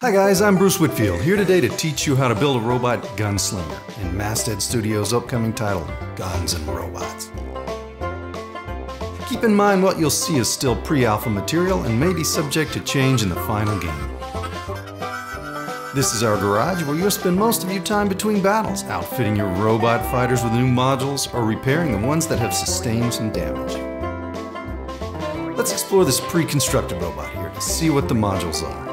Hi guys, I'm Bruce Whitfield, here today to teach you how to build a robot gunslinger in Masthead Studios' upcoming title, Guns and Robots. Keep in mind what you'll see is still pre-alpha material and may be subject to change in the final game. This is our garage where you'll spend most of your time between battles, outfitting your robot fighters with new modules or repairing the ones that have sustained some damage. Let's explore this pre-constructed robot here to see what the modules are.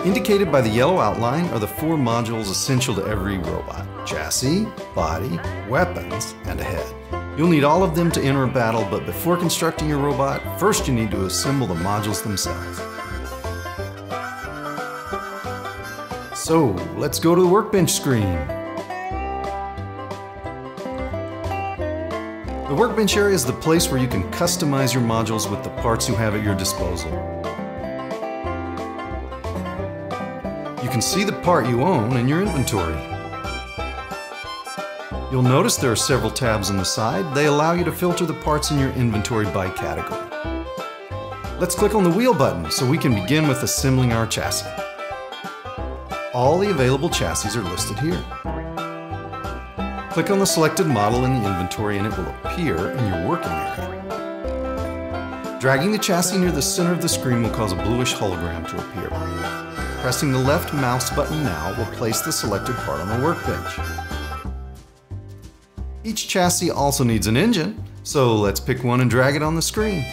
Indicated by the yellow outline are the 4 modules essential to every robot: chassis, body, weapons, and a head. You'll need all of them to enter a battle, but before constructing your robot, first you need to assemble the modules themselves. So, let's go to the workbench screen. The workbench area is the place where you can customize your modules with the parts you have at your disposal. You can see the part you own in your inventory. You'll notice there are several tabs on the side. They allow you to filter the parts in your inventory by category. Let's click on the wheel button so we can begin with assembling our chassis. All the available chassis are listed here. Click on the selected model in the inventory and it will appear in your working area. Dragging the chassis near the center of the screen will cause a bluish hologram to appear. Pressing the left mouse button now will place the selected part on the workbench. Each chassis also needs an engine, so let's pick one and drag it on the screen.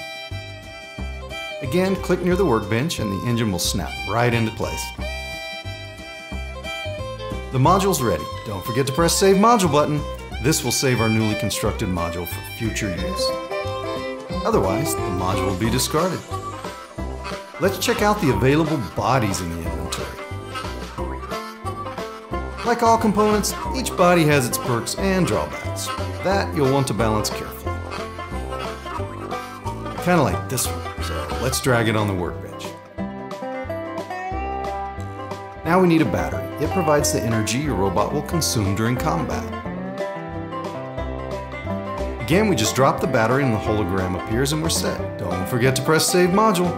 Again, click near the workbench and the engine will snap right into place. The module's ready. Don't forget to press Save Module button. This will save our newly constructed module for future use. Otherwise, the module will be discarded. Let's check out the available bodies in the inventory. Like all components, each body has its perks and drawbacks. That you'll want to balance carefully. I kind of like this one, so let's drag it on the workbench. Now we need a battery. It provides the energy your robot will consume during combat. Again, we just drop the battery and the hologram appears and we're set. Don't forget to press Save Module.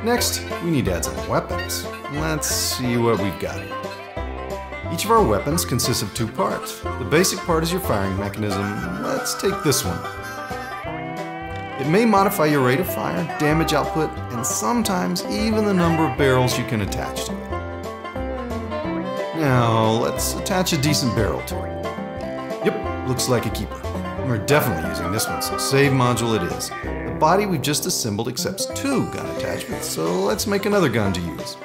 Next, we need to add some weapons. Let's see what we've got here. Each of our weapons consists of 2 parts. The basic part is your firing mechanism. Let's take this one. It may modify your rate of fire, damage output, and sometimes even the number of barrels you can attach to it. Now, let's attach a decent barrel to it. Yep, looks like a keeper. We're definitely using this one, so Save Module it is. The body we've just assembled accepts 2 gun attachments, so let's make another gun to use.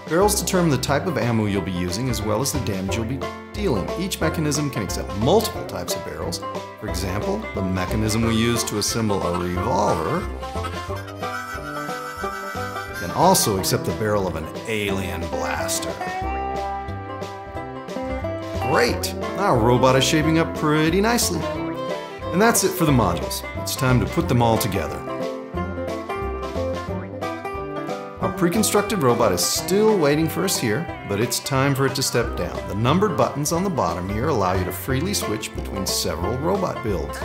Barrels determine the type of ammo you'll be using as well as the damage you'll be dealing. Each mechanism can accept multiple types of barrels. For example, the mechanism we use to assemble a revolver can also accept the barrel of an alien blaster. Great! Our robot is shaping up pretty nicely. And that's it for the modules. It's time to put them all together. Our pre-constructed robot is still waiting for us here, but it's time for it to step down. The numbered buttons on the bottom here allow you to freely switch between several robot builds.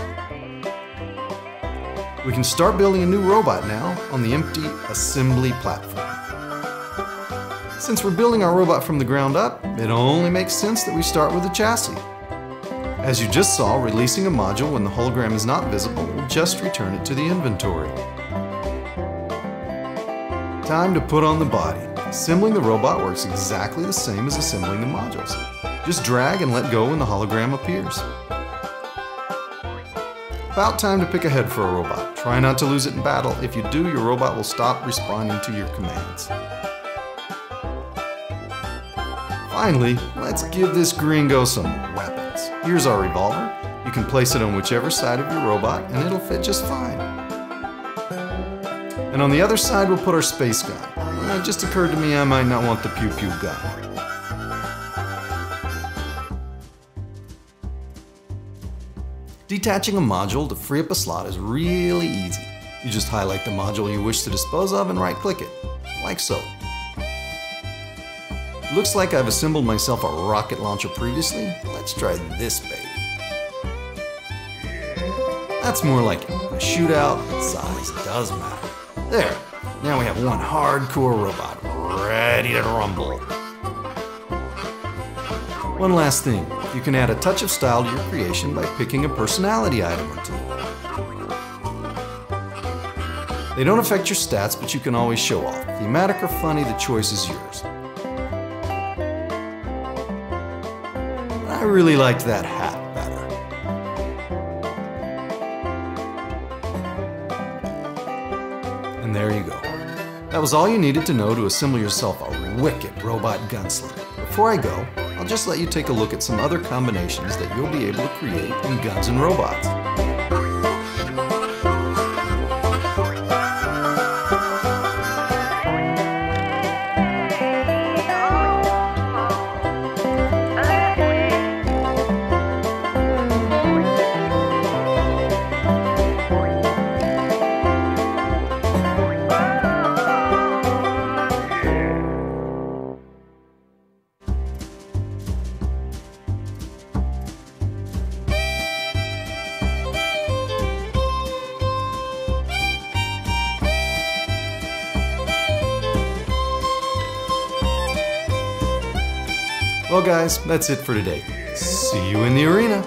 We can start building a new robot now on the empty assembly platform. Since we're building our robot from the ground up, it only makes sense that we start with the chassis. As you just saw, releasing a module when the hologram is not visible will just return it to the inventory. Time to put on the body. Assembling the robot works exactly the same as assembling the modules. Just drag and let go when the hologram appears. About time to pick a head for a robot. Try not to lose it in battle. If you do, your robot will stop responding to your commands. Finally, let's give this gringo some weapons. Here's our revolver. You can place it on whichever side of your robot and it'll fit just fine. And on the other side we'll put our space gun. It just occurred to me I might not want the pew-pew gun. Detaching a module to free up a slot is really easy. You just highlight the module you wish to dispose of and right-click it, like so. Looks like I've assembled myself a rocket launcher previously. Let's try this baby. That's more like it. In a shootout, size does matter. There, now we have one hardcore robot ready to rumble. One last thing, you can add a touch of style to your creation by picking a personality item or two. They don't affect your stats, but you can always show off. Thematic or funny, the choice is yours. I really liked that hat better. And there you go. That was all you needed to know to assemble yourself a wicked robot gunslinger. Before I go, I'll just let you take a look at some other combinations that you'll be able to create in Guns N' Robots. Well guys, that's it for today. See you in the arena.